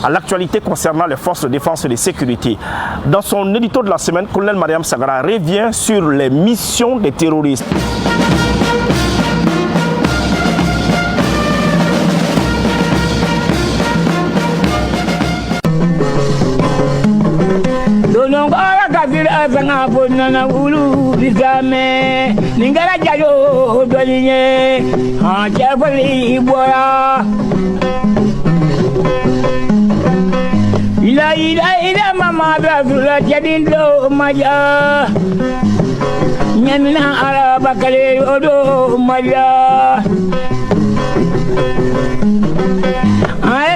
à l'actualité concernant les forces de défense et de sécurité. Dans son édito de la semaine, colonel Mariam Sagara revient sur les missions des terroristes. Ila mama brazula jadindo maja nyamina araba kale odo maja ay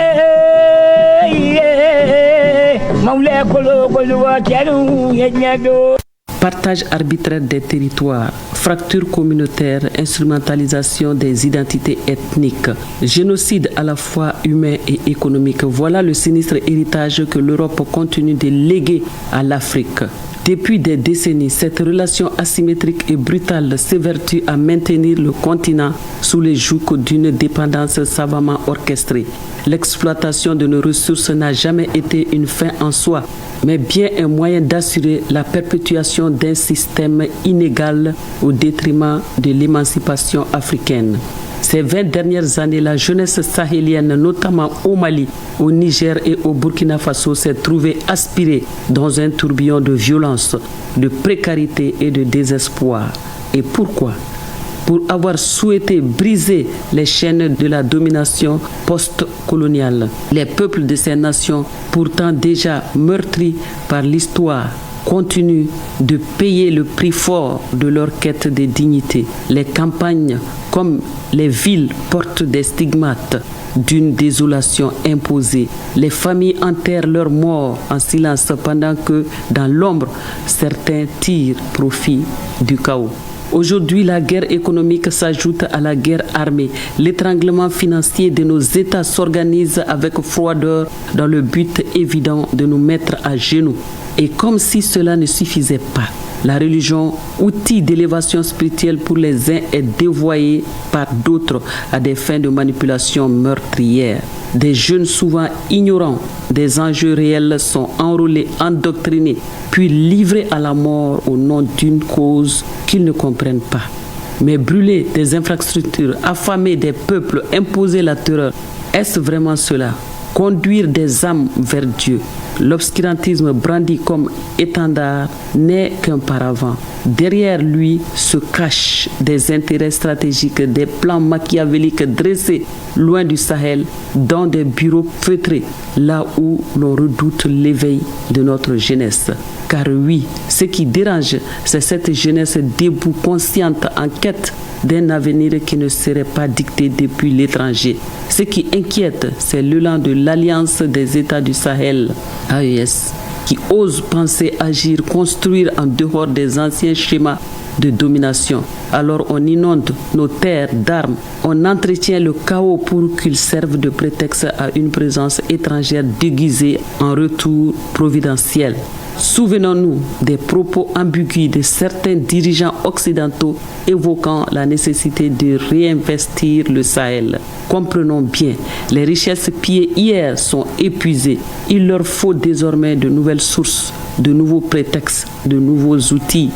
maule kolo kolo tianu yanyado. Partage arbitraire des territoires, fracture communautaire, instrumentalisation des identités ethniques, génocide à la fois humain et économique. Voilà le sinistre héritage que l'Europe continue de léguer à l'Afrique. Depuis des décennies, cette relation asymétrique et brutale s'évertue à maintenir le continent sous les jougs d'une dépendance savamment orchestrée. L'exploitation de nos ressources n'a jamais été une fin en soi, mais bien un moyen d'assurer la perpétuation d'un système inégal au détriment de l'émancipation africaine. Ces 20 dernières années, la jeunesse sahélienne, notamment au Mali, au Niger et au Burkina Faso, s'est trouvée aspirée dans un tourbillon de violence, de précarité et de désespoir. Et pourquoi ? Pour avoir souhaité briser les chaînes de la domination post-coloniale. Les peuples de ces nations, pourtant déjà meurtris par l'histoire, continuent de payer le prix fort de leur quête de dignité. Les campagnes comme les villes portent des stigmates d'une désolation imposée. Les familles enterrent leurs morts en silence pendant que, dans l'ombre, certains tirent profit du chaos. Aujourd'hui, la guerre économique s'ajoute à la guerre armée. L'étranglement financier de nos États s'organise avec froideur dans le but évident de nous mettre à genoux. Et comme si cela ne suffisait pas, la religion, outil d'élévation spirituelle pour les uns, est dévoyée par d'autres à des fins de manipulation meurtrière. Des jeunes souvent ignorants des enjeux réels sont enrôlés, endoctrinés, puis livrés à la mort au nom d'une cause qu'ils ne comprennent pas. Mais brûler des infrastructures, affamer des peuples, imposer la terreur, est-ce vraiment cela ? Conduire des âmes vers Dieu. L'obscurantisme brandi comme étendard n'est qu'un paravent. Derrière lui se cachent des intérêts stratégiques, des plans machiavéliques dressés loin du Sahel, dans des bureaux feutrés, là où l'on redoute l'éveil de notre jeunesse. Car oui, ce qui dérange, c'est cette jeunesse debout, consciente, en quête d'un avenir qui ne serait pas dicté depuis l'étranger. Ce qui inquiète, c'est l'élan de l'Alliance des États du Sahel, AES, qui ose penser, agir, construire en dehors des anciens schémas de domination. Alors on inonde nos terres d'armes, on entretient le chaos pour qu'il serve de prétexte à une présence étrangère déguisée en retour providentiel. Souvenons-nous des propos ambigus de certains dirigeants occidentaux évoquant la nécessité de réinvestir le Sahel. Comprenons bien, les richesses pillées hier sont épuisées. Il leur faut désormais de nouvelles sources, de nouveaux prétextes, de nouveaux outils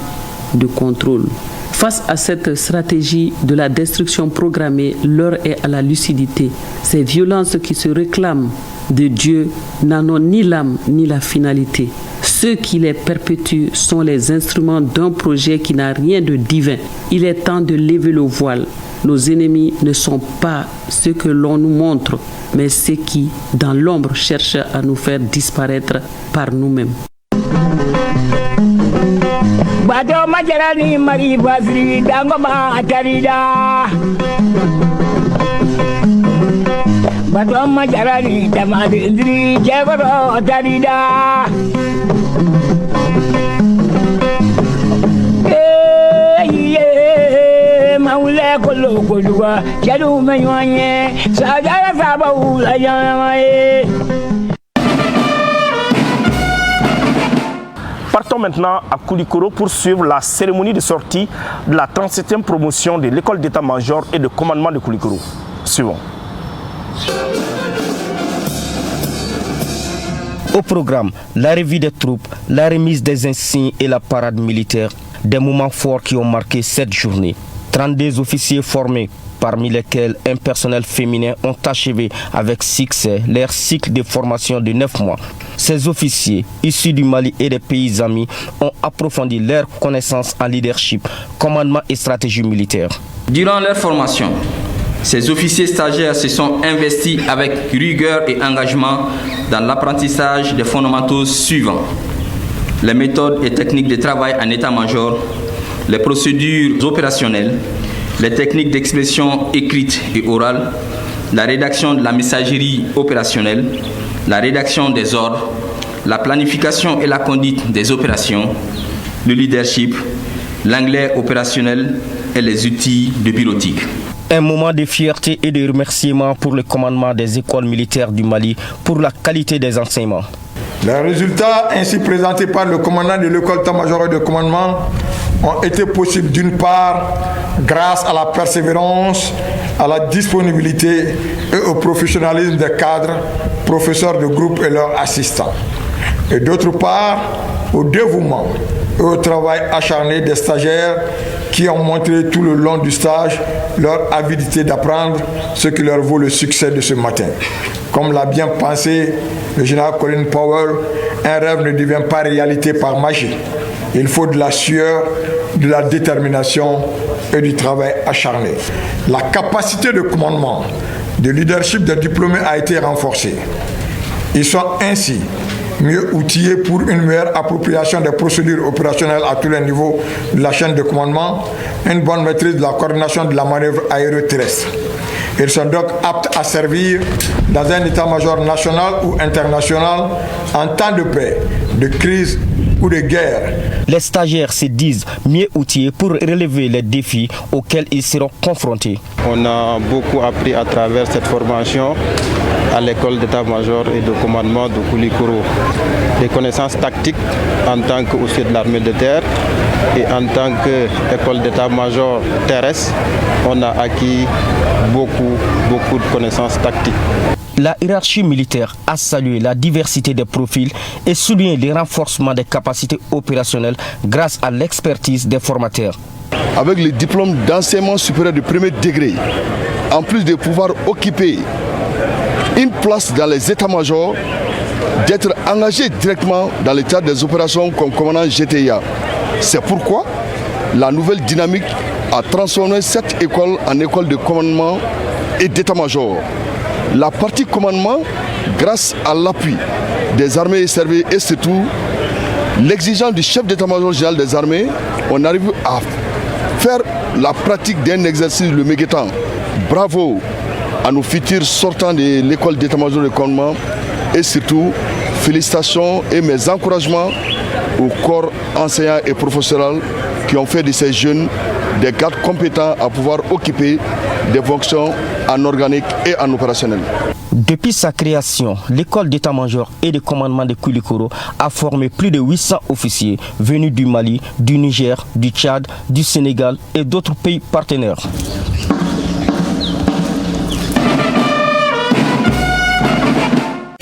de contrôle. Face à cette stratégie de la destruction programmée, l'heure est à la lucidité. Ces violences qui se réclament de Dieu n'en ont ni l'âme ni la finalité. Ceux qui les perpétuent sont les instruments d'un projet qui n'a rien de divin. Il est temps de lever le voile. Nos ennemis ne sont pas ceux que l'on nous montre, mais ceux qui, dans l'ombre, cherchent à nous faire disparaître par nous-mêmes. Partons maintenant à Koulikoro pour suivre la cérémonie de sortie de la 37e promotion de l'école d'état-major et de commandement de Koulikoro. Suivons. Au programme, la revue des troupes, la remise des insignes et la parade militaire, des moments forts qui ont marqué cette journée. 32 officiers formés, parmi lesquels un personnel féminin, ont achevé avec succès leur cycle de formation de 9 mois. Ces officiers, issus du Mali et des pays amis, ont approfondi leurs connaissances en leadership, commandement et stratégie militaire. Durant leur formation, ces officiers stagiaires se sont investis avec rigueur et engagement dans l'apprentissage des fondamentaux suivants: les méthodes et techniques de travail en état-major, les procédures opérationnelles, les techniques d'expression écrite et orale, la rédaction de la messagerie opérationnelle, la rédaction des ordres, la planification et la conduite des opérations, le leadership, l'anglais opérationnel et les outils de bureautique. Un moment de fierté et de remerciement pour le commandement des écoles militaires du Mali pour la qualité des enseignements. Les résultats ainsi présentés par le commandant de l'école d'état-major de commandement ont été possibles d'une part grâce à la persévérance, à la disponibilité et au professionnalisme des cadres, professeurs de groupe et leurs assistants. Et d'autre part au dévouement et au travail acharné des stagiaires qui ont montré tout le long du stage leur avidité d'apprendre, ce qui leur vaut le succès de ce matin. Comme l'a bien pensé le général Colin Powell, un rêve ne devient pas réalité par magie. Il faut de la sueur, de la détermination et du travail acharné. La capacité de commandement, de leadership des diplômés a été renforcée. Ils sont ainsi mieux outillés pour une meilleure appropriation des procédures opérationnelles à tous les niveaux de la chaîne de commandement, une bonne maîtrise de la coordination de la manœuvre aéroterrestre. Ils sont donc aptes à servir dans un état-major national ou international en temps de paix, de crise ou de guerre. Les stagiaires se disent mieux outillés pour relever les défis auxquels ils seront confrontés. On a beaucoup appris à travers cette formation à l'école d'état-major et de commandement de Koulikoro. Des connaissances tactiques en tant qu'officier de l'armée de terre et en tant qu'école d'état-major terrestre, on a acquis beaucoup de connaissances tactiques. La hiérarchie militaire a salué la diversité des profils et souligné le renforcement des capacités opérationnelles grâce à l'expertise des formateurs. Avec le diplôme d'enseignement supérieur de premier degré, en plus de pouvoir occuper une place dans les états-majors, d'être engagé directement dans le cadre des opérations comme commandant GTIA. C'est pourquoi la nouvelle dynamique a transformé cette école en école de commandement et d'état-major. La partie commandement, grâce à l'appui des armées et services et surtout l'exigence du chef d'état-major général des armées, on arrive à faire la pratique d'un exercice le Méguétan. Bravo à nos futurs sortants de l'école d'état-major de commandement et surtout félicitations et mes encouragements au corps enseignant et professionnel qui ont fait de ces jeunes des gardes compétents à pouvoir occuper des fonctions en organique et en opérationnel. Depuis sa création, l'école d'état-major et de commandement de Koulikoro a formé plus de 800 officiers venus du Mali, du Niger, du Tchad, du Sénégal et d'autres pays partenaires.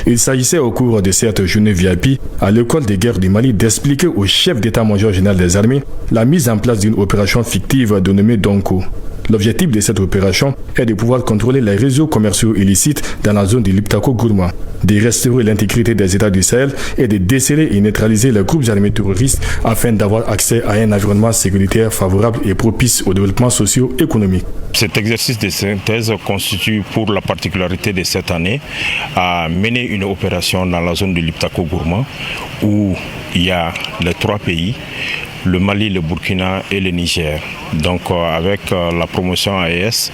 Il s'agissait au cours de cette journée VIP à l'école des guerres du Mali d'expliquer au chef d'état-major général des armées la mise en place d'une opération fictive dénommée Donko. L'objectif de cette opération est de pouvoir contrôler les réseaux commerciaux illicites dans la zone du Liptako-Gourma, de restaurer l'intégrité des États du Sahel et de déceler et neutraliser les groupes armés terroristes afin d'avoir accès à un environnement sécuritaire favorable et propice au développement socio-économique. Cet exercice de synthèse constitue pour la particularité de cette année à mener une opération dans la zone du Liptako-Gourma où il y a les 3 pays, le Mali, le Burkina et le Niger. Donc avec la promotion AES,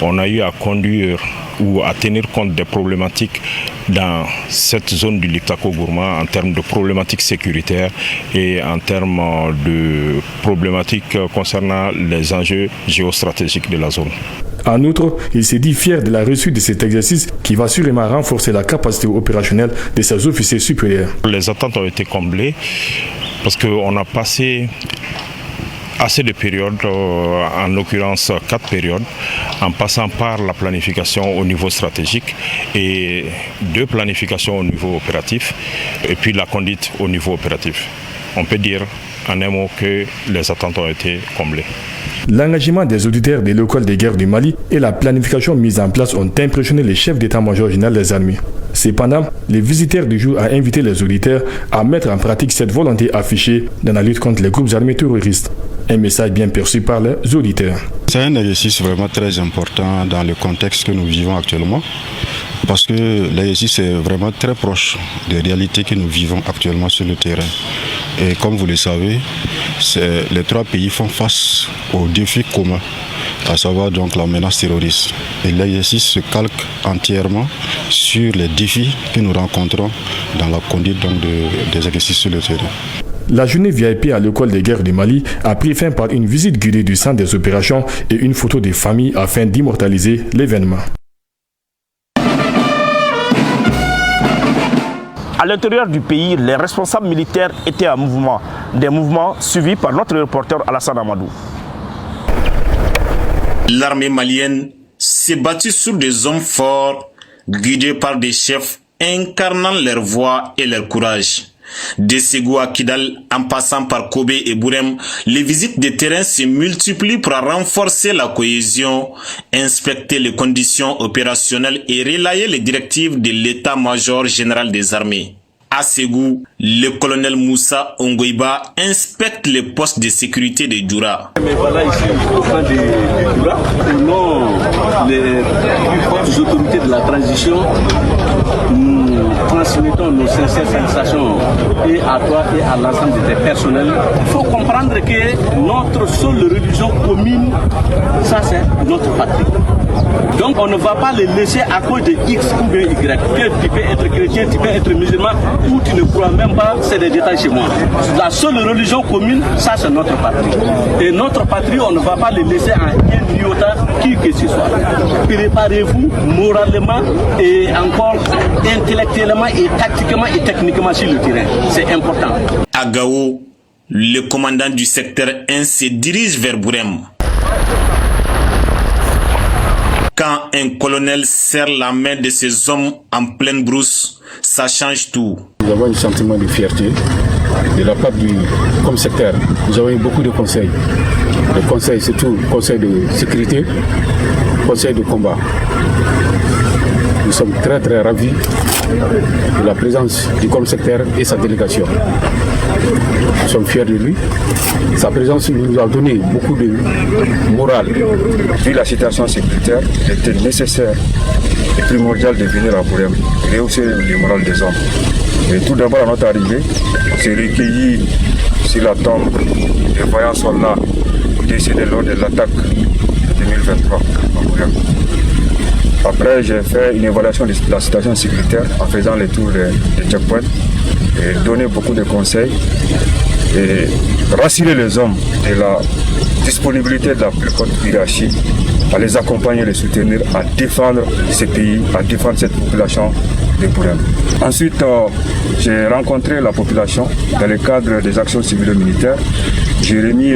on a eu à conduire ou à tenir compte des problématiques dans cette zone du Liptako-Gourma en termes de problématiques sécuritaires et en termes de problématiques concernant les enjeux géostratégiques de la zone. En outre, il s'est dit fier de la réussite de cet exercice qui va sûrement renforcer la capacité opérationnelle de ses officiers supérieurs. Les attentes ont été comblées parce qu'on a passé assez de périodes, en l'occurrence 4 périodes, en passant par la planification au niveau stratégique et 2 planifications au niveau opératif et puis la conduite au niveau opératif. On peut dire en un mot que les attentes ont été comblées. L'engagement des auditeurs de l'école des guerres du Mali et la planification mise en place ont impressionné le chef d'état-major général des armées. Cependant, les visiteurs du jour ont invité les auditeurs à mettre en pratique cette volonté affichée dans la lutte contre les groupes armés terroristes. Un message bien perçu par les auditeurs. C'est un exercice vraiment très important dans le contexte que nous vivons actuellement, parce que l'exercice est vraiment très proche des réalités que nous vivons actuellement sur le terrain. Et comme vous le savez, les 3 pays font face aux défis communs, à savoir donc la menace terroriste. Et l'exercice se calque entièrement sur les défis que nous rencontrons dans la conduite donc des exercices sur le terrain. La journée VIP à l'école des guerres du Mali a pris fin par une visite guidée du centre des opérations et une photo des familles afin d'immortaliser l'événement. À l'intérieur du pays, les responsables militaires étaient en mouvement. Des mouvements suivis par notre reporter Alassane Amadou. L'armée malienne s'est battue sur des hommes forts, guidés par des chefs incarnant leur voix et leur courage. De Ségou à Kidal, en passant par Kobe et Bourem, les visites de terrain se multiplient pour renforcer la cohésion, inspecter les conditions opérationnelles et relayer les directives de l'état-major général des armées. À Ségou, le colonel Moussa Ongoiba inspecte les postes de sécurité de Djoura. Mais voilà ici au camp de Djoura, au nom des plus fortes autorités de la transition, nous transmettons nos sincères félicitations et à toi et à l'ensemble de tes personnels. Il faut comprendre que notre seule religion commune, ça c'est notre patrie. Donc on ne va pas les laisser à cause de X ou de Y. Que tu peux être chrétien, tu peux être musulman ou tu ne crois même pas, c'est des détails chez moi. La seule religion commune, ça c'est notre patrie. Et notre patrie, on ne va pas les laisser à un iota qui que ce soit. Préparez-vous moralement et encore intellectuellement et tactiquement et techniquement sur le terrain. C'est important. À Gao, le commandant du secteur 1 se dirige vers Bourem. Quand un colonel serre la main de ses hommes en pleine brousse, ça change tout. Nous avons un sentiment de fierté de la part du comme secteur. Nous avons eu beaucoup de conseils. Les conseils, c'est tout. Conseil de sécurité, conseil de combat. Nous sommes très très ravis de la présence du secteur et sa délégation. Nous sommes fiers de lui. Sa présence nous a donné beaucoup de morale. Vu la situation sécuritaire, il était nécessaire et primordial de venir à Bourem et rehausser le moral des hommes. Et tout d'abord, à notre arrivée, on s'est recueilli sur la tombe des voyants soldats décédés lors de l'attaque de 2023 à Bourem. Après, j'ai fait une évaluation de la situation sécuritaire en faisant les tours des checkpoints et donné beaucoup de conseils et rassurer les hommes de la disponibilité de la plus haute hiérarchie à les accompagner, les soutenir, à défendre ce pays, à défendre cette population de Bourem. Ensuite, j'ai rencontré la population dans le cadre des actions civiles et militaires. J'ai remis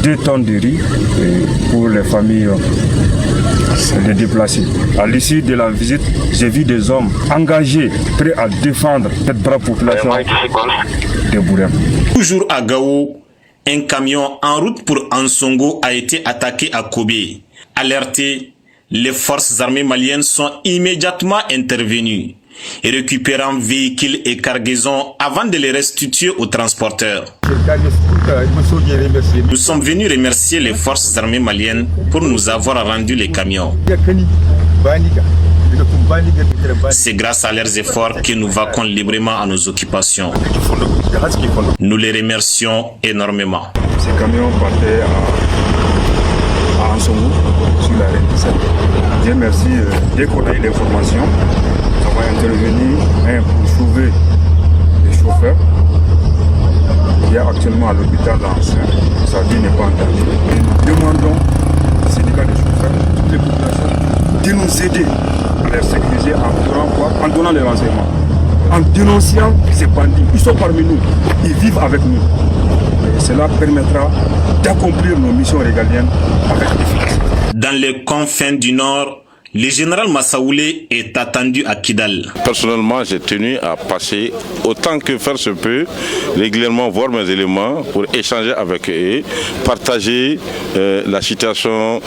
2 tonnes de riz pour les familles de déplacés. À l'issue de la visite, j'ai vu des hommes engagés, prêts à défendre cette brave population de Bourem. Toujours à Gao, un camion en route pour Ansongo a été attaqué à Kobe. Alertés, les forces armées maliennes sont immédiatement intervenues, récupérant véhicules et cargaisons avant de les restituer aux transporteurs. Nous sommes venus remercier les forces armées maliennes pour nous avoir rendu les camions. C'est grâce à leurs efforts que nous vaquons librement à nos occupations. Nous les remercions énormément. Ces camions partaient à Ansongo, sur la RN17. Dieu merci, dès qu'on a eu l'information, nous avons intervenu pour sauver les chauffeurs qui est actuellement à l'hôpital d'Ancien. Sa vie n'est pas en danger. Nous demandons au syndicat des chauffeurs, toutes les populations, de nous aider à les sécuriser en donnant les renseignements, en dénonçant ces bandits. Ils sont parmi nous, ils vivent avec nous. Cela permettra d'accomplir nos missions régaliennes avec efficacité. Dans les confins du Nord, le général Massaoulé est attendu à Kidal. Personnellement, j'ai tenu à passer autant que faire se peut, régulièrement voir mes éléments pour échanger avec eux, partager la situation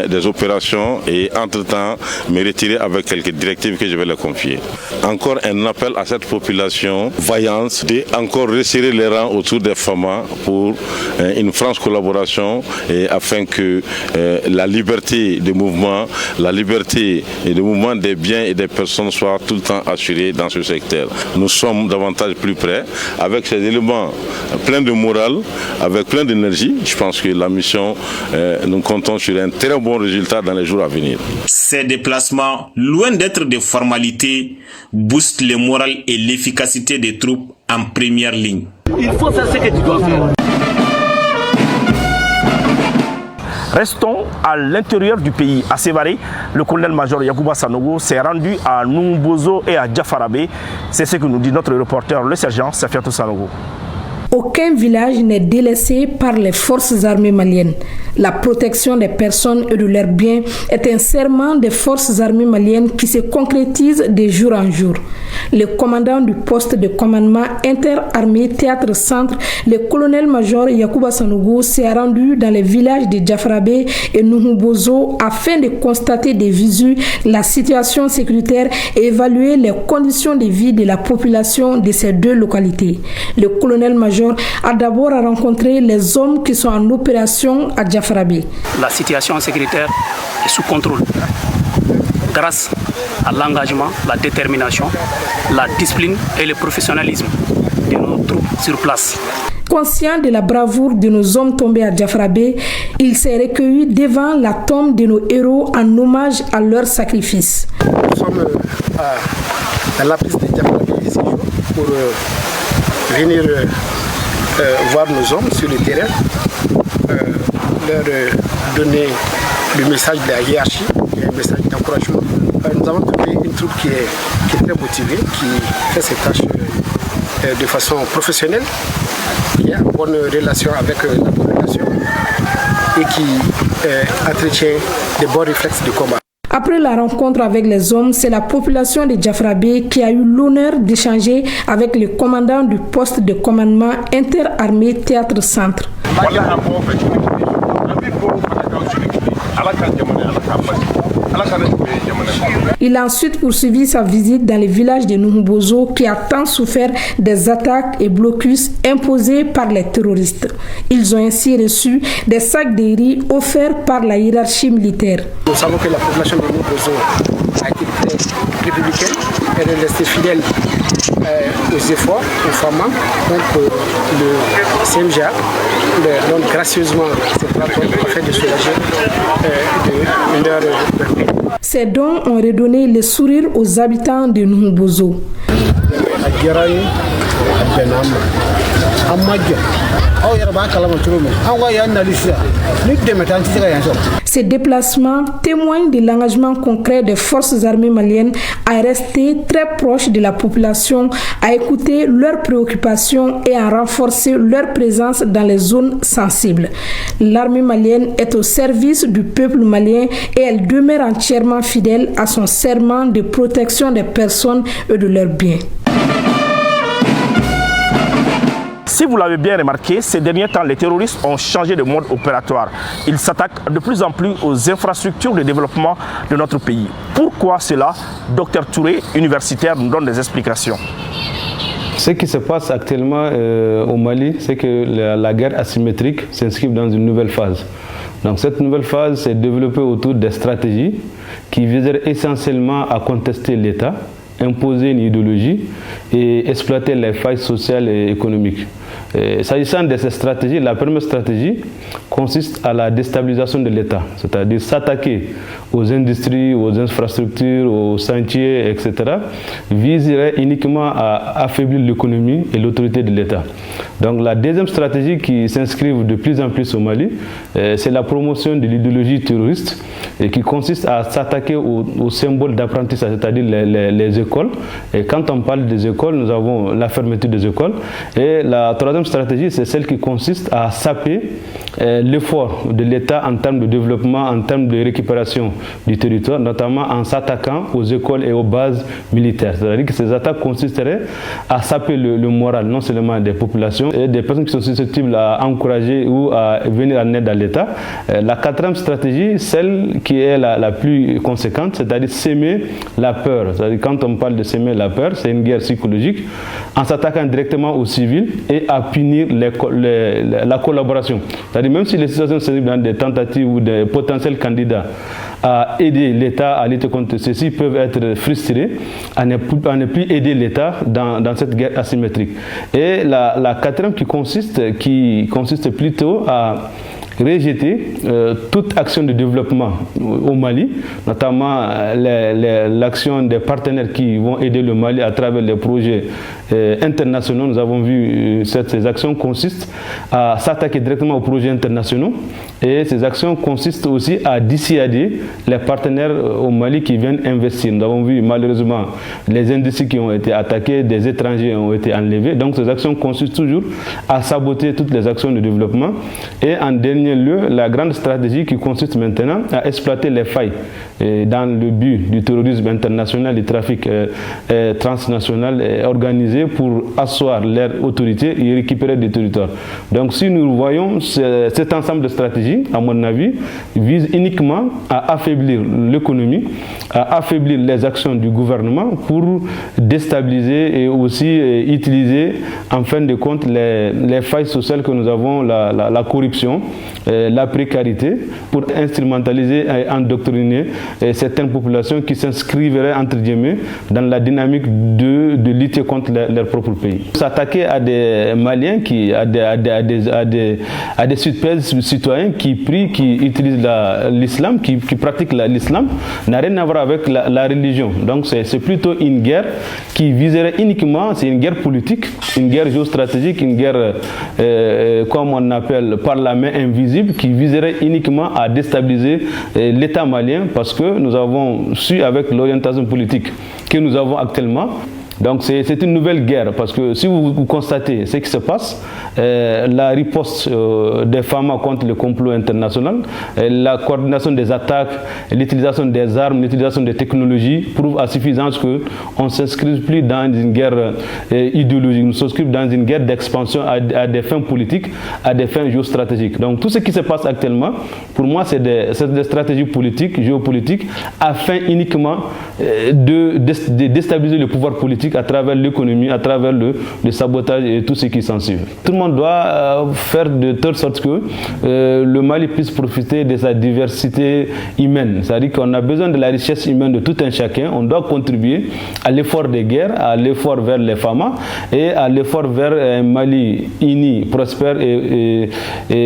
des opérations et entre-temps me retirer avec quelques directives que je vais leur confier. Encore un appel à cette population vaillante de encore resserrer les rangs autour des FAMA pour une franche collaboration et afin que la liberté de mouvement, la liberté et le mouvement des biens et des personnes soit tout le temps assuré dans ce secteur. Nous sommes davantage plus près avec ces éléments pleins de morale, avec plein d'énergie. Je pense que la mission, nous comptons sur un très bon résultat dans les jours à venir. Ces déplacements, loin d'être des formalités, boostent le moral et l'efficacité des troupes en première ligne. Il faut faire ce que tu dois faire. Restons à l'intérieur du pays. À Sévaré, le colonel-major Yacouba Sanogo s'est rendu à Numbozo et à Diafarabé. C'est ce que nous dit notre reporter, le sergent Safiatou Sanogo. Aucun village n'est délaissé par les forces armées maliennes. La protection des personnes et de leurs biens est un serment des forces armées maliennes qui se concrétise de jour en jour. Le commandant du poste de commandement interarmée Théâtre Centre, le colonel-major Yacouba Sanogo, s'est rendu dans les villages de Diafarabé et Numbozo afin de constater de visu la situation sécuritaire et évaluer les conditions de vie de la population de ces deux localités. Le colonel-major a d'abord rencontré les hommes qui sont en opération à Diafarabé. La situation sécuritaire est sous contrôle grâce à l'engagement, la détermination, la discipline et le professionnalisme de nos troupes sur place. Conscient de la bravoure de nos hommes tombés à Diafarabé, il s'est recueilli devant la tombe de nos héros en hommage à leur sacrifice. Nous sommes à la piste de Diafarabé ici pour venir voir nos hommes sur le terrain, leur donner le message de la hiérarchie, le message d'encouragement. Nous avons trouvé une troupe qui est très motivée, qui fait ses tâches de façon professionnelle, qui a une bonne relation avec la population et qui entretient de bons réflexes de combat. Après la rencontre avec les hommes, c'est la population de Diafarabé qui a eu l'honneur d'échanger avec le commandant du poste de commandement interarmée Théâtre Centre. Il a ensuite poursuivi sa visite dans les villages de Numbozo qui a tant souffert des attaques et blocus imposés par les terroristes. Ils ont ainsi reçu des sacs de riz offerts par la hiérarchie militaire. Nous savons que la population de Numbozo a été très républicaine, elle est restée fidèle aux efforts, aux femmes. Donc le CMGA leur donne gracieusement cette plateforme afin de soulager de leur peine. Ces dons ont redonné le sourire aux habitants de Numbozo. Ces déplacements témoignent de l'engagement concret des forces armées maliennes à rester très proches de la population, à écouter leurs préoccupations et à renforcer leur présence dans les zones sensibles. L'armée malienne est au service du peuple malien et elle demeure entièrement fidèle à son serment de protection des personnes et de leurs biens. Si vous l'avez bien remarqué, ces derniers temps, les terroristes ont changé de mode opératoire. Ils s'attaquent de plus en plus aux infrastructures de développement de notre pays. Pourquoi cela? Dr Touré, universitaire, nous donne des explications. Ce qui se passe actuellement au Mali, c'est que la guerre asymétrique s'inscrit dans une nouvelle phase. Donc cette nouvelle phase s'est développée autour des stratégies qui viseraient essentiellement à contester l'État, imposer une idéologie et exploiter les failles sociales et économiques. S'agissant de ces stratégies, la première stratégie consiste à la déstabilisation de l'État, c'est-à-dire s'attaquer aux industries, aux infrastructures, aux sentiers, etc., viserait uniquement à affaiblir l'économie et l'autorité de l'État. Donc la deuxième stratégie qui s'inscrit de plus en plus au Mali, c'est la promotion de l'idéologie terroriste et qui consiste à s'attaquer aux symboles d'apprentissage, c'est-à-dire les écoles. Et quand on parle des écoles, nous avons la fermeture des écoles. Et la troisième stratégie, c'est celle qui consiste à saper l'effort de l'État en termes de développement, en termes de récupération du territoire, notamment en s'attaquant aux écoles et aux bases militaires. C'est-à-dire que ces attaques consisteraient à saper le moral, non seulement des populations et des personnes qui sont susceptibles à encourager ou à venir en aide à l'État. La quatrième stratégie, celle qui est la plus conséquente, c'est-à-dire s'aimer la peur. C'est-à-dire quand on parle de s'aimer la peur, c'est une guerre psychologique en s'attaquant directement aux civils et à punir la collaboration. C'est-à-dire même si les situations se trouvent dans des tentatives ou des potentiels candidats à aider l'État à lutter contre ceci peuvent être frustrés à ne plus aider l'État dans cette guerre asymétrique. Et la quatrième qui consiste plutôt à rejeter toute action de développement au Mali, notamment l'action des partenaires qui vont aider le Mali à travers les projets internationaux. Nous avons vu ces actions consistent à s'attaquer directement aux projets internationaux et ces actions consistent aussi à dissuader les partenaires au Mali qui viennent investir. Nous avons vu malheureusement les industries qui ont été attaquées, des étrangers ont été enlevés. Donc ces actions consistent toujours à saboter toutes les actions de développement. Et en dernier lieu, la grande stratégie qui consiste maintenant à exploiter les failles dans le but du terrorisme international, du trafic transnational organisé pour asseoir leur autorité et récupérer des territoires. Donc si nous voyons cet ensemble de stratégies, à mon avis, vise uniquement à affaiblir l'économie, à affaiblir les actions du gouvernement pour déstabiliser et aussi utiliser en fin de compte les failles sociales que nous avons, la corruption, la précarité, pour instrumentaliser et endoctriner certaines populations qui s'inscriveraient entre guillemets dans la dynamique de lutter contre leur propre pays. S'attaquer à des Maliens, à des citoyens qui prient, qui utilisent l'islam, qui pratiquent l'islam, n'a rien à voir avec la religion. Donc c'est plutôt une guerre qui viserait uniquement, c'est une guerre politique, une guerre géostratégique, une guerre comme on appelle par la main invisible, qui viserait uniquement à déstabiliser l'État malien, parce que nous avons su avec l'orientation politique que nous avons actuellement. Donc c'est une nouvelle guerre, parce que si vous constatez ce qui se passe, la riposte des FAMA contre le complot international, la coordination des attaques, l'utilisation des armes, l'utilisation des technologies prouve à suffisance qu'on ne s'inscrit plus dans une guerre idéologique, on s'inscrit dans une guerre d'expansion à des fins politiques, à des fins géostratégiques. Donc tout ce qui se passe actuellement, pour moi, c'est des stratégies politiques, géopolitiques, afin uniquement de déstabiliser le pouvoir politique à travers l'économie, à travers le sabotage et tout ce qui s'ensuit. Tout le monde doit faire de telle sorte que le Mali puisse profiter de sa diversité humaine. C'est-à-dire qu'on a besoin de la richesse humaine de tout un chacun. On doit contribuer à l'effort des guerres, à l'effort vers les FAMA et à l'effort vers un Mali uni, prospère et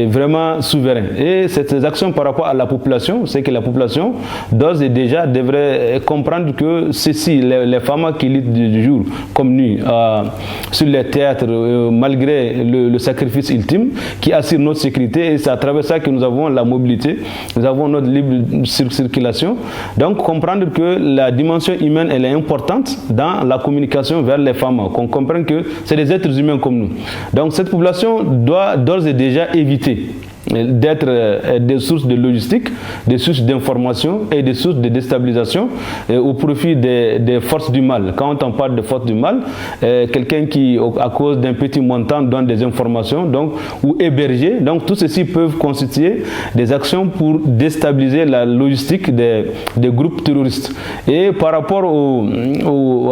vraiment souverain. Et ces actions par rapport à la population, c'est que la population d'ores et déjà devrait comprendre que ceci, les FAMA qui luttent du jour comme nuit sur les théâtres, malgré le sacrifice ultime qui assure notre sécurité, et c'est à travers ça que nous avons la mobilité, nous avons notre libre circulation. Donc comprendre que la dimension humaine elle est importante dans la communication vers les femmes, qu'on comprenne que c'est des êtres humains comme nous. Donc cette population doit d'ores et déjà éviter d'être des sources de logistique, des sources d'information et des sources de déstabilisation au profit des forces du mal. Quand on parle de forces du mal, quelqu'un qui, à cause d'un petit montant, donne des informations ou héberger, donc tout ceci peuvent constituer des actions pour déstabiliser la logistique des groupes terroristes. Et par rapport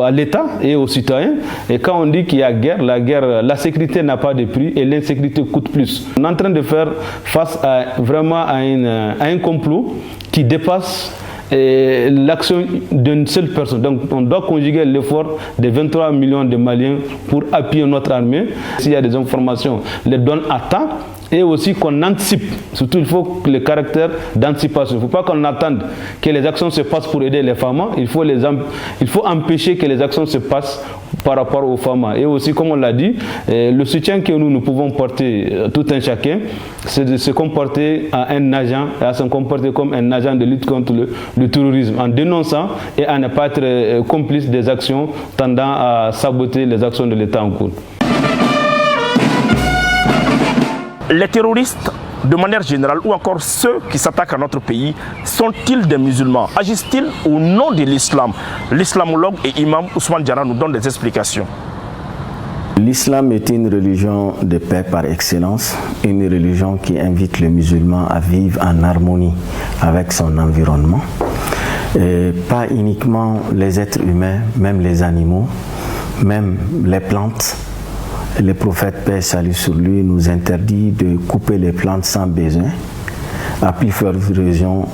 à l'État et aux citoyens, et quand on dit qu'il y a guerre, la sécurité n'a pas de prix et l'insécurité coûte plus. On est en train de faire face vraiment à un complot qui dépasse l'action d'une seule personne. Donc on doit conjuguer l'effort des 23 millions de Maliens pour appuyer notre armée. S'il y a des informations, les donner à temps. Et aussi qu'on anticipe, surtout il faut le caractère d'anticipation. Il ne faut pas qu'on attende que les actions se passent pour aider les femmes, il faut empêcher que les actions se passent par rapport aux femmes. Et aussi, comme on l'a dit, le soutien que nous pouvons porter, tout un chacun, c'est de se comporter à un agent, à se comporter comme un agent de lutte contre le terrorisme, en dénonçant et à ne pas être complice des actions tendant à saboter les actions de l'État en cours. Les terroristes, de manière générale, ou encore ceux qui s'attaquent à notre pays, sont-ils des musulmans? Agissent-ils au nom de l'islam? L'islamologue et imam Ousmane Diarra nous donne des explications. L'islam est une religion de paix par excellence, une religion qui invite le musulman à vivre en harmonie avec son environnement. Et pas uniquement les êtres humains, même les animaux, même les plantes. Le prophète, paix et salut sur lui, nous interdit de couper les plantes sans besoin, à plus forte raison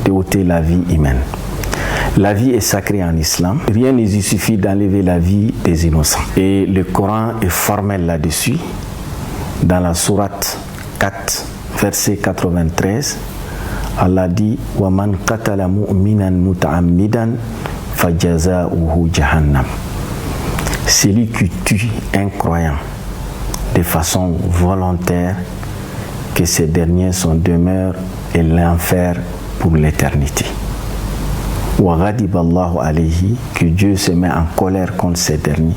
d'ôter la vie humaine. La vie est sacrée en islam. Rien ne suffit d'enlever la vie des innocents. Et le Coran est formel là-dessus. Dans la sourate 4, verset 93, Allah dit « Wa man qatala mu'minan muta'ammidan fajaza'uhu jahannam » Celui qui tue un croyant de façon volontaire, que ces derniers sont demeure et l'enfer pour l'éternité. Wa ghadiba Allahu alayhi, que Dieu se met en colère contre ces derniers.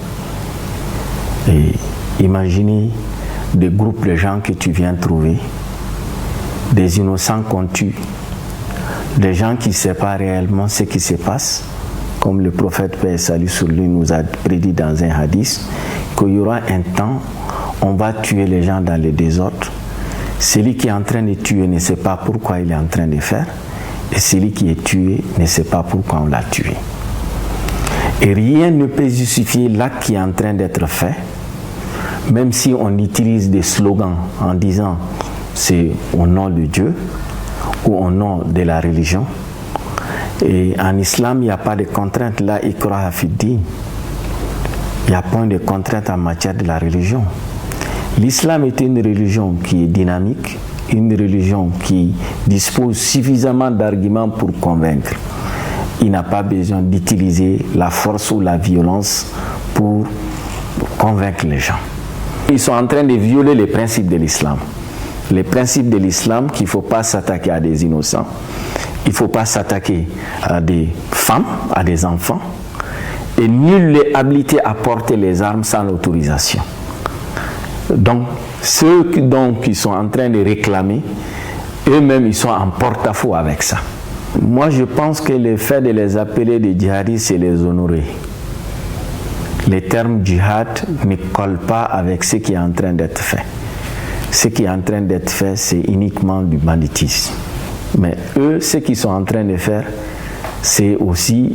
Et imaginez des groupes de gens que tu viens trouver, des innocents qu'on tue, des gens qui ne savent pas réellement ce qui se passe, comme le prophète paix et salut sur lui nous a prédit dans un hadith, qu'il y aura un temps, on va tuer les gens dans le désordre. Celui qui est en train de tuer ne sait pas pourquoi il est en train de faire, et celui qui est tué ne sait pas pourquoi on l'a tué. Et rien ne peut justifier l'acte qui est en train d'être fait, même si on utilise des slogans en disant c'est au nom de Dieu ou au nom de la religion. Et en islam, il n'y a pas de contrainte. La ikraha fi din. Il n'y a point de contrainte en matière de la religion. L'islam est une religion qui est dynamique, une religion qui dispose suffisamment d'arguments pour convaincre. Il n'a pas besoin d'utiliser la force ou la violence pour convaincre les gens. Ils sont en train de violer les principes de l'islam. Les principes de l'islam qu'il ne faut pas s'attaquer à des innocents, il ne faut pas s'attaquer à des femmes, à des enfants, et nul n'est habilité à porter les armes sans l'autorisation. Donc, ceux qui sont en train de réclamer, eux-mêmes, ils sont en porte-à-faux avec ça. Moi, je pense que le fait de les appeler des djihadistes, c'est les honorer. Les termes djihad ne collent pas avec ce qui est en train d'être fait. Ce qui est en train d'être fait, c'est uniquement du banditisme. Mais eux, ce qu'ils sont en train de faire, c'est aussi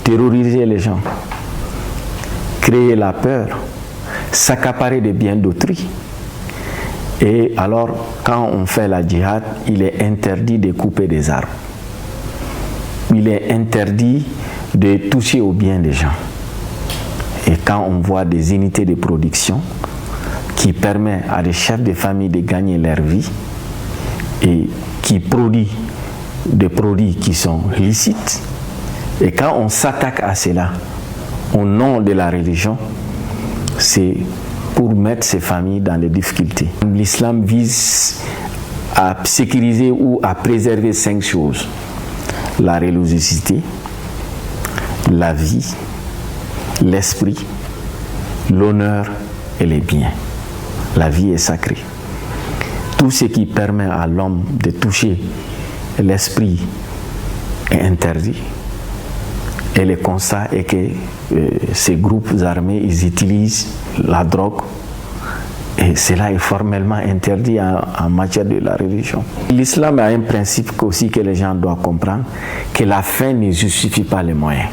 terroriser les gens, créer la peur, s'accaparer des biens d'autrui. Et alors, quand on fait la djihad, il est interdit de couper des arbres. Il est interdit de toucher aux biens des gens. Et quand on voit des unités de production qui permettent à des chefs de famille de gagner leur vie et qui produit des produits qui sont licites, et quand on s'attaque à cela au nom de la religion, c'est pour mettre ces familles dans les difficultés. L'islam vise à sécuriser ou à préserver 5 choses: la religiosité, la vie, l'esprit, l'honneur et les biens. La vie est sacrée. Tout ce qui permet à l'homme de toucher l'esprit est interdit. Et le constat est que ces groupes armés, ils utilisent la drogue. Et cela est formellement interdit en matière de la religion. L'islam a un principe aussi que les gens doivent comprendre, que la fin ne justifie pas les moyens.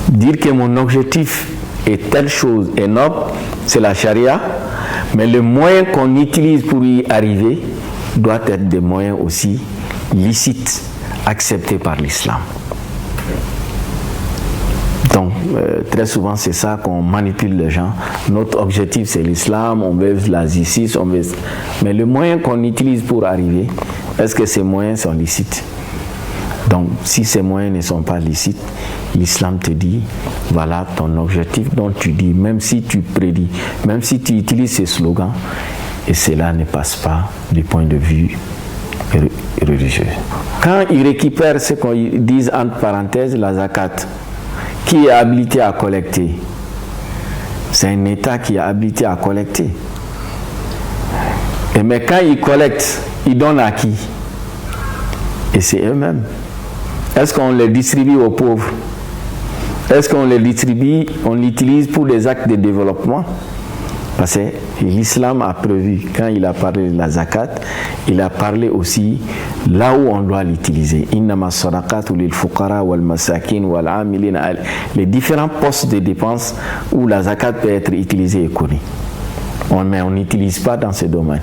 Dire que mon objectif est telle chose est noble, c'est la charia, mais le moyen qu'on utilise pour y arriver doit être des moyens aussi licites, acceptés par l'islam. Donc, très souvent, c'est ça qu'on manipule les gens. Notre objectif, c'est l'islam, on veut la justice, on veut... Mais le moyen qu'on utilise pour arriver, est-ce que ces moyens sont licites? Donc, si ces moyens ne sont pas licites, l'islam te dit, Voilà ton objectif dont tu dis, même si tu prédis, même si tu utilises ces slogans, et cela ne passe pas du point de vue religieux. Quand ils récupèrent ce qu'on dit entre parenthèses, la zakat, qui est habilité à collecter? C'est un État qui est habilité à collecter. Mais quand ils collectent, ils donnent à qui? Et c'est eux-mêmes. Est-ce qu'on les distribue aux pauvres? Est-ce qu'on les distribue, on l'utilise pour des actes de développement? Parce que l'islam a prévu, quand il a parlé de la zakat, il a parlé aussi là où on doit l'utiliser. Les différents postes de dépenses où la zakat peut être utilisée et connue. Mais on n'utilise pas dans ce domaine.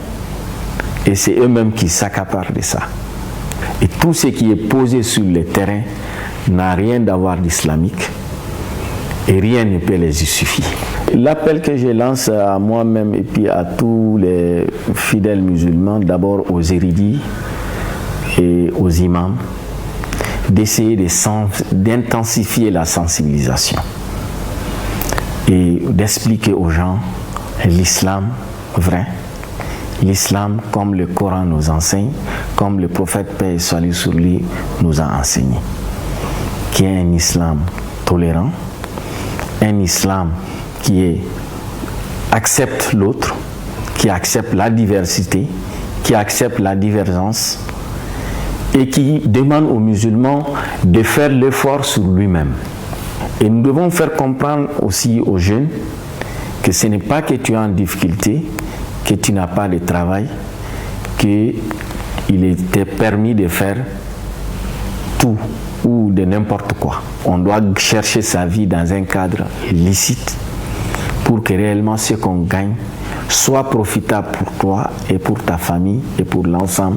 Et c'est eux-mêmes qui s'accaparent de ça. Et tout ce qui est posé sur le terrain n'a rien d'avoir d'islamique. Et rien ne peut les justifier. L'appel que je lance à moi-même et puis à tous les fidèles musulmans, d'abord aux érudits et aux imams, d'essayer d'intensifier la sensibilisation et d'expliquer aux gens l'islam vrai, l'islam comme le Coran nous enseigne, comme le prophète paix et salut sur lui nous a enseigné, qui est un islam tolérant, un islam qui accepte l'autre, qui accepte la diversité, qui accepte la divergence et qui demande aux musulmans de faire l'effort sur lui-même. Et nous devons faire comprendre aussi aux jeunes que ce n'est pas que tu es en difficulté, que tu n'as pas de travail, qu'il était permis de faire tout ou de n'importe quoi. On doit chercher sa vie dans un cadre licite pour que réellement ce qu'on gagne soit profitable pour toi et pour ta famille et pour l'ensemble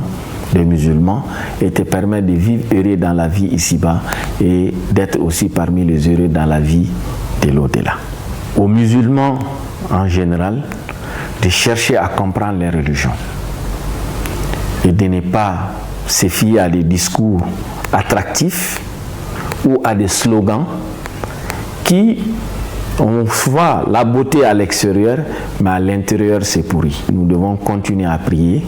des musulmans et te permettre de vivre heureux dans la vie ici-bas et d'être aussi parmi les heureux dans la vie de l'au-delà. Aux musulmans en général, de chercher à comprendre les religions et de ne pas se fier à des discours attractifs ou à des slogans qui on voit la beauté à l'extérieur, mais à l'intérieur c'est pourri. Nous devons continuer à prier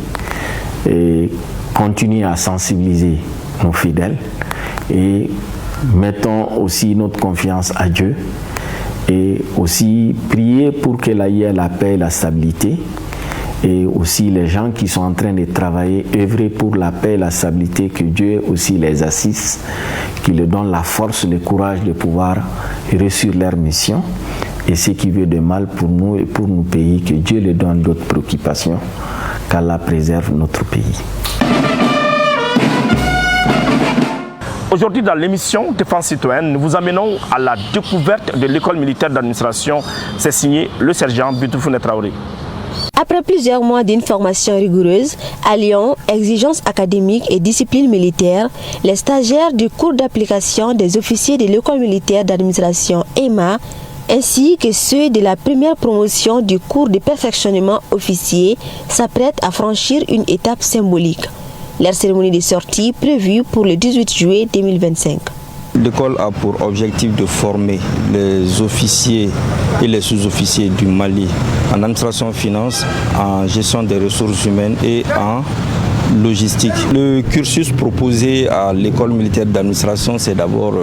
et continuer à sensibiliser nos fidèles et mettons aussi notre confiance à Dieu et aussi prier pour qu'il y ait la paix et la stabilité. Et aussi les gens qui sont en train de travailler, œuvrer pour la paix et la stabilité, que Dieu aussi les assiste, qu'il leur donne la force, le courage de pouvoir réussir leur mission. Et ce qui veut de mal pour nous et pour nos pays, que Dieu leur donne d'autres préoccupations, qu'Allah préserve notre pays. Aujourd'hui, dans l'émission Défense citoyenne, nous vous amenons à la découverte de l'école militaire d'administration. C'est signé le sergent Bitoufouné Traoré. Après plusieurs mois d'une formation rigoureuse, alliant exigences académiques et discipline militaire, les stagiaires du cours d'application des officiers de l'école militaire d'administration EMA, ainsi que ceux de la première promotion du cours de perfectionnement officier, s'apprêtent à franchir une étape symbolique. Leur cérémonie de sortie prévue pour le 18 juillet 2025. L'école a pour objectif de former les officiers et les sous-officiers du Mali en administration finance, en gestion des ressources humaines et en logistique. Le cursus proposé à l'école militaire d'administration, c'est d'abord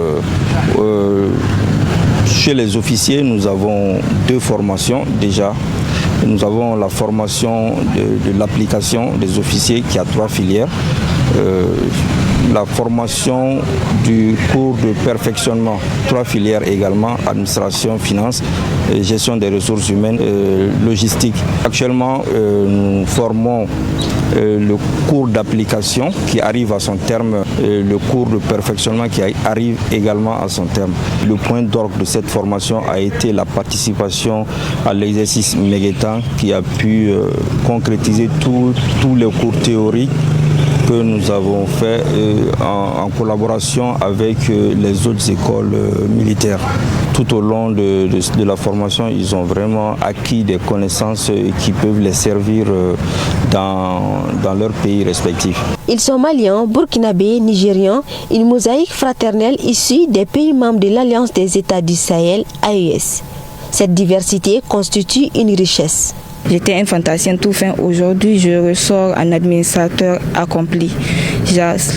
chez les officiers, nous avons 2 formations déjà. Nous avons la formation de l'application des officiers qui a 3 filières. La formation du cours de perfectionnement, 3 filières également, administration, finance, gestion des ressources humaines, logistique. Actuellement, nous formons le cours d'application qui arrive à son terme, le cours de perfectionnement qui arrive également à son terme. Le point d'orgue de cette formation a été la participation à l'exercice Meguetan qui a pu concrétiser tous les cours théoriques que nous avons fait en collaboration avec les autres écoles militaires. tout au long de la formation, ils ont vraiment acquis des connaissances qui peuvent les servir dans leur pays respectif. Ils sont maliens, burkinabés, nigérians, une mosaïque fraternelle issue des pays membres de l'Alliance des États du Sahel, AES. Cette diversité constitue une richesse. J'étais un fantasien tout fin. Aujourd'hui, je ressors un administrateur accompli.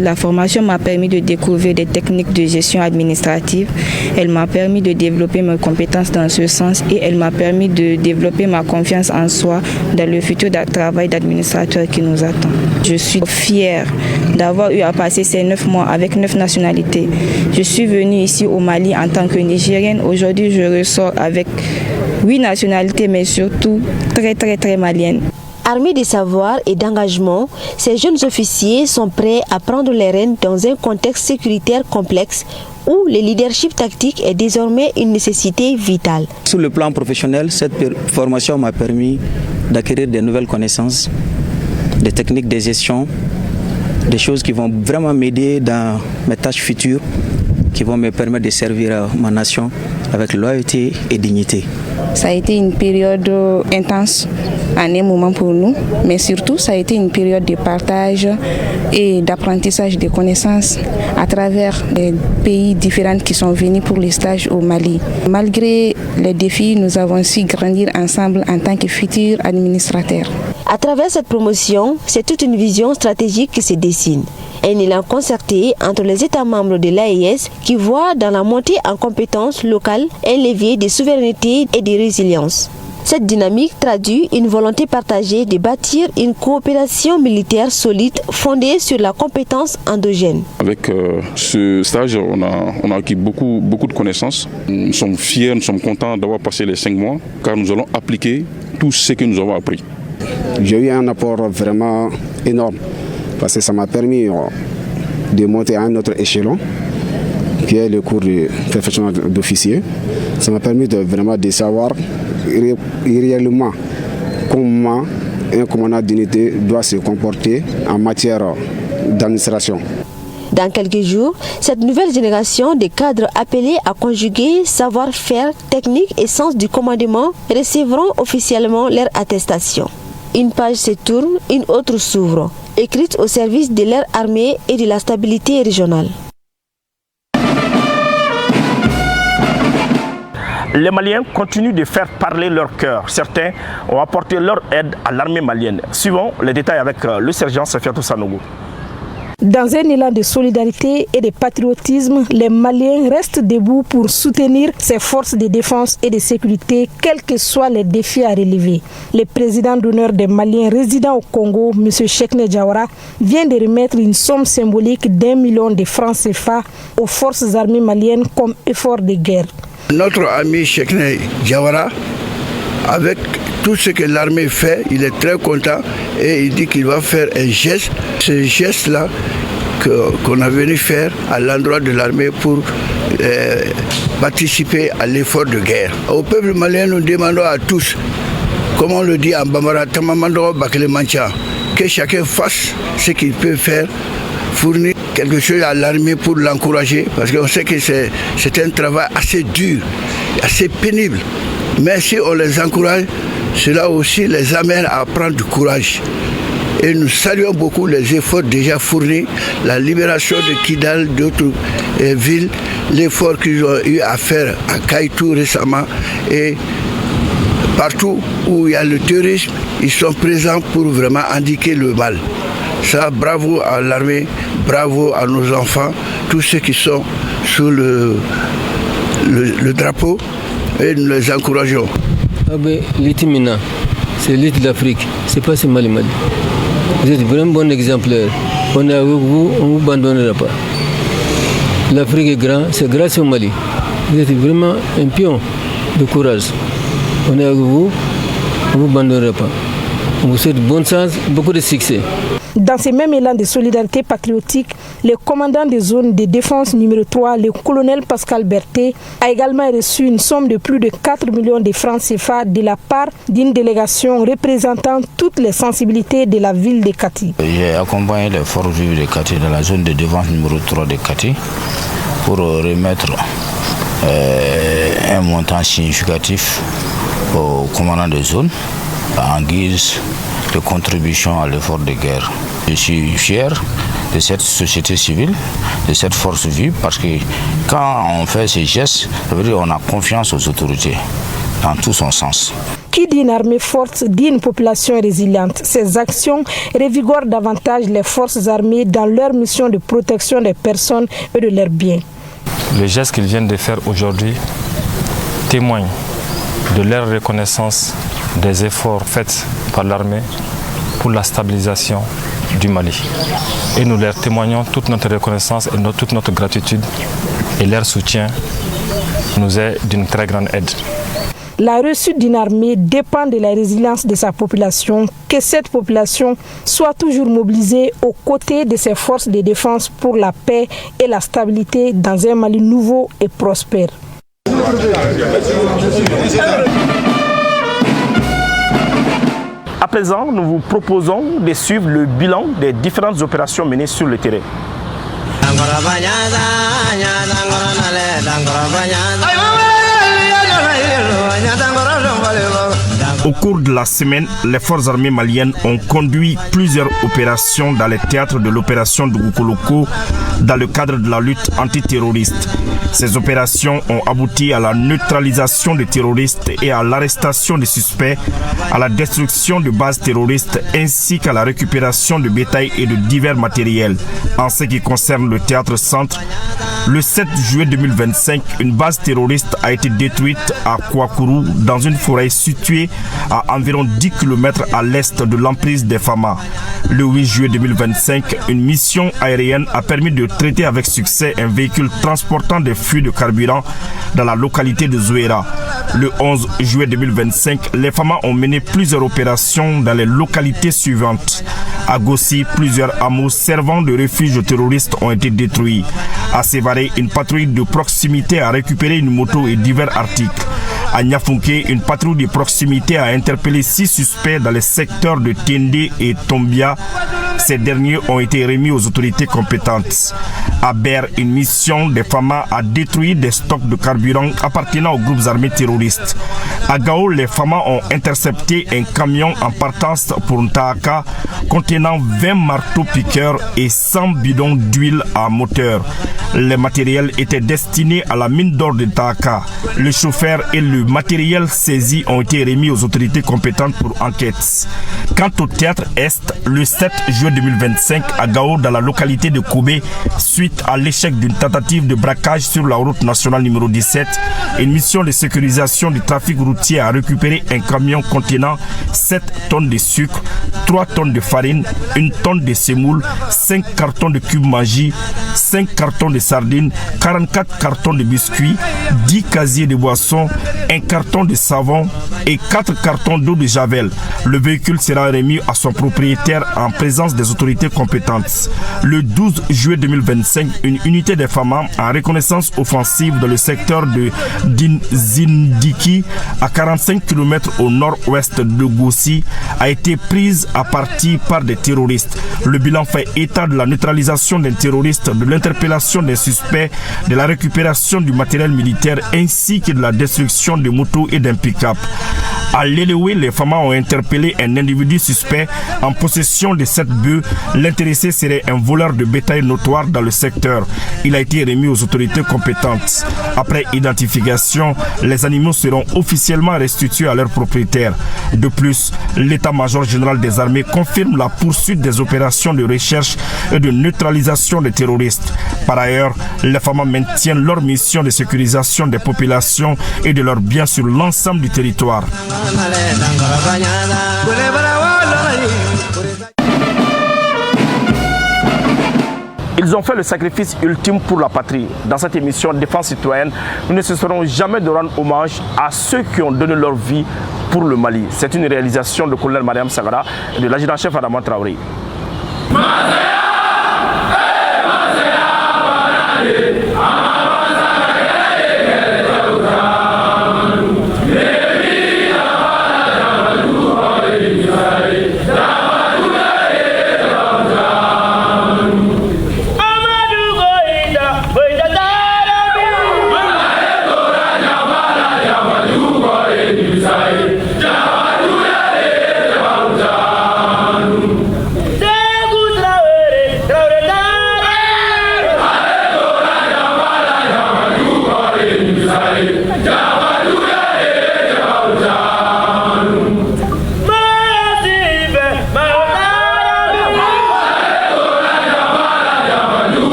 La formation m'a permis de découvrir des techniques de gestion administrative. Elle m'a permis de développer mes compétences dans ce sens et elle m'a permis de développer ma confiance en soi dans le futur travail d'administrateur qui nous attend. Je suis fière d'avoir eu à passer ces 9 mois avec 9 nationalités. Je suis venue ici au Mali en tant que Nigérienne. Aujourd'hui, je ressors avec 8 nationalités, mais surtout très maliennes. Armés de savoir et d'engagement, ces jeunes officiers sont prêts à prendre les rênes dans un contexte sécuritaire complexe où le leadership tactique est désormais une nécessité vitale. Sur le plan professionnel, cette formation m'a permis d'acquérir de nouvelles connaissances, des techniques de gestion, des choses qui vont vraiment m'aider dans mes tâches futures, qui vont me permettre de servir ma nation avec loyauté et dignité. Ça a été une période intense en un moment pour nous, mais surtout ça a été une période de partage et d'apprentissage des connaissances à travers les pays différents qui sont venus pour les stages au Mali. Malgré les défis, nous avons su grandir ensemble en tant que futurs administrateurs. À travers cette promotion, c'est toute une vision stratégique qui se dessine. Un élan concerté entre les États membres de l'AES qui voit dans la montée en compétences locales un levier de souveraineté et de résilience. Cette dynamique traduit une volonté partagée de bâtir une coopération militaire solide fondée sur la compétence endogène. Avec ce stage, on a acquis beaucoup de connaissances. Nous sommes fiers, nous sommes contents d'avoir passé les 5 mois car nous allons appliquer tout ce que nous avons appris. J'ai eu un apport vraiment énorme parce que ça m'a permis de monter à un autre échelon qui est le cours de perfectionnement d'officier. Ça m'a permis de savoir réellement comment un commandant d'unité doit se comporter en matière d'administration. Dans quelques jours, cette nouvelle génération de cadres appelés à conjuguer savoir-faire, technique et sens du commandement recevront officiellement leur attestation. Une page se tourne, une autre s'ouvre, écrite au service de leur armée et de la stabilité régionale. Les Maliens continuent de faire parler leur cœur. Certains ont apporté leur aide à l'armée malienne. Suivons les détails avec le sergent Safiatou Sanogo. Dans un élan de solidarité et de patriotisme, les Maliens restent debout pour soutenir ces forces de défense et de sécurité, quels que soient les défis à relever. Le président d'honneur des Maliens résidant au Congo, M. Cheikhne Diawara, vient de remettre une somme symbolique d'1 million de francs CFA aux forces armées maliennes comme effort de guerre. Notre ami Cheikhne Diawara, avec tout ce que l'armée fait, il est très content et il dit qu'il va faire un geste. Ce geste-là qu'on a venu faire à l'endroit de l'armée pour participer à l'effort de guerre. Au peuple malien, nous demandons à tous, comme on le dit en Bambara, Tamamandoro Bakele Mancha, que chacun fasse ce qu'il peut faire, fournir quelque chose à l'armée pour l'encourager, parce qu'on sait que c'est un travail assez dur, assez pénible. Mais si on les encourage, cela aussi les amène à prendre du courage. Et nous saluons beaucoup les efforts déjà fournis, la libération de Kidal, d'autres villes, l'effort qu'ils ont eu à faire à Kaïtou récemment. Et partout où il y a le terrorisme, ils sont présents pour vraiment indiquer le mal. Ça, bravo à l'armée, bravo à nos enfants, tous ceux qui sont sous le drapeau, et nous les encourageons. L'Itimina, c'est l'île d'Afrique, c'est pas seulement le Mali. Vous êtes vraiment bon exemplaire. On est avec vous, on ne vous abandonnera pas. L'Afrique est grande, c'est grâce au Mali. Vous êtes vraiment un pion de courage. On est avec vous, on ne vous abandonnera pas. On vous souhaite bonne chance, beaucoup de succès. Dans ce même élan de solidarité patriotique, le commandant des zones de défense numéro 3, le colonel Pascal Berthet, a également reçu une somme de plus de 4 millions de francs CFA de la part d'une délégation représentant toutes les sensibilités de la ville de Kati. J'ai accompagné les forces vives de Kati dans la zone de défense numéro 3 de Kati pour remettre un montant significatif au commandant de zone en guise de contribution à l'effort de guerre. Je suis fier de cette société civile, de cette force vive, parce que quand on fait ces gestes, ça veut dire qu'on a confiance aux autorités, dans tout son sens. Qui dit une armée forte dit une population résiliente. Ces actions revigorent davantage les forces armées dans leur mission de protection des personnes et de leurs biens. Les gestes qu'ils viennent de faire aujourd'hui témoignent de leur reconnaissance des efforts faits par l'armée pour la stabilisation du Mali. Et nous leur témoignons toute notre reconnaissance et toute notre gratitude, et leur soutien nous est d'une très grande aide. La réussite d'une armée dépend de la résilience de sa population, que cette population soit toujours mobilisée aux côtés de ses forces de défense pour la paix et la stabilité dans un Mali nouveau et prospère. À présent, nous vous proposons de suivre le bilan des différentes opérations menées sur le terrain. Au cours de la semaine, les forces armées maliennes ont conduit plusieurs opérations dans les théâtres de l'opération de Goukoloko dans le cadre de la lutte antiterroriste. Ces opérations ont abouti à la neutralisation des terroristes et à l'arrestation des suspects, à la destruction de bases terroristes ainsi qu'à la récupération de bétail et de divers matériels. En ce qui concerne le théâtre centre, le 7 juillet 2025, une base terroriste a été détruite à Kouakourou dans une forêt située à environ 10 km à l'est de l'emprise des Fama. Le 8 juillet 2025, une mission aérienne a permis de traiter avec succès un véhicule transportant des flux de carburant dans la localité de Zouéra. Le 11 juillet 2025, les Fama ont mené plusieurs opérations dans les localités suivantes. À Gossi, plusieurs hameaux servant de refuge aux terroristes ont été détruits. À Sévaré, une patrouille de proximité a récupéré une moto et divers articles. À Niafunké, une patrouille de proximité a interpellé 6 suspects dans les secteurs de Tiendé et Tombia. Ces derniers ont été remis aux autorités compétentes. À Ber, une mission des FAMA a détruit des stocks de carburant appartenant aux groupes armés terroristes. À Gao, les FAMA ont intercepté un camion en partance pour Ntaaka contenant 20 marteaux-piqueurs et 100 bidons d'huile à moteur. Les matériels étaient destinés à la mine d'or de Ntaaka. Le chauffeur et le matériel saisi ont été remis aux autorités compétentes pour enquête. Quant au théâtre Est, le 7 juin 2025 à Gao, dans la localité de Kobe, suite à l'échec d'une tentative de braquage sur la route nationale numéro 17, une mission de sécurisation du trafic routier a récupéré un camion contenant 7 tonnes de sucre, 3 tonnes de farine, 1 tonne de semoule, 5 cartons de cubes magie, 5 cartons de sardines, 44 cartons de biscuits, 10 casiers de boissons, 1 carton de savon et 4 cartons d'eau de javel. Le véhicule sera remis à son propriétaire en présence des autorités compétentes. Le 12 juillet 2025, une unité des FAMA en reconnaissance offensive dans le secteur de Zindiki, à 45 km au nord-ouest de Gossi, a été prise à partie par des terroristes. Le bilan fait état de la neutralisation d'un terroriste, de l'interpellation des suspects, de la récupération du matériel militaire ainsi que de la destruction de motos et d'un pick-up. À Lelewe, les FAMA ont interpellé un individu suspect en possession de 7 bœufs. L'intéressé serait un voleur de bétail notoire dans le secteur. Il a été remis aux autorités compétentes. Après identification, les animaux seront officiellement restitués à leurs propriétaires. De plus, l'état-major général des armées confirme la poursuite des opérations de recherche et de neutralisation des terroristes. Par ailleurs, les FAMA maintiennent leur mission de sécurisation des populations et de leurs biens sur l'ensemble du territoire. Ils ont fait le sacrifice ultime pour la patrie. Dans cette émission Défense citoyenne, nous ne cesserons jamais de rendre hommage à ceux qui ont donné leur vie pour le Mali. C'est une réalisation de colonel Mariam Sagara et de l'adjudant-chef Adama Traoré.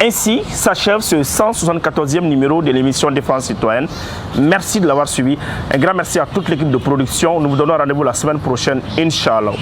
Ainsi s'achève ce 174e numéro de l'émission Défense citoyenne. Merci de l'avoir suivi. Un grand merci à toute l'équipe de production. Nous vous donnons rendez-vous la semaine prochaine, Inch'Allah.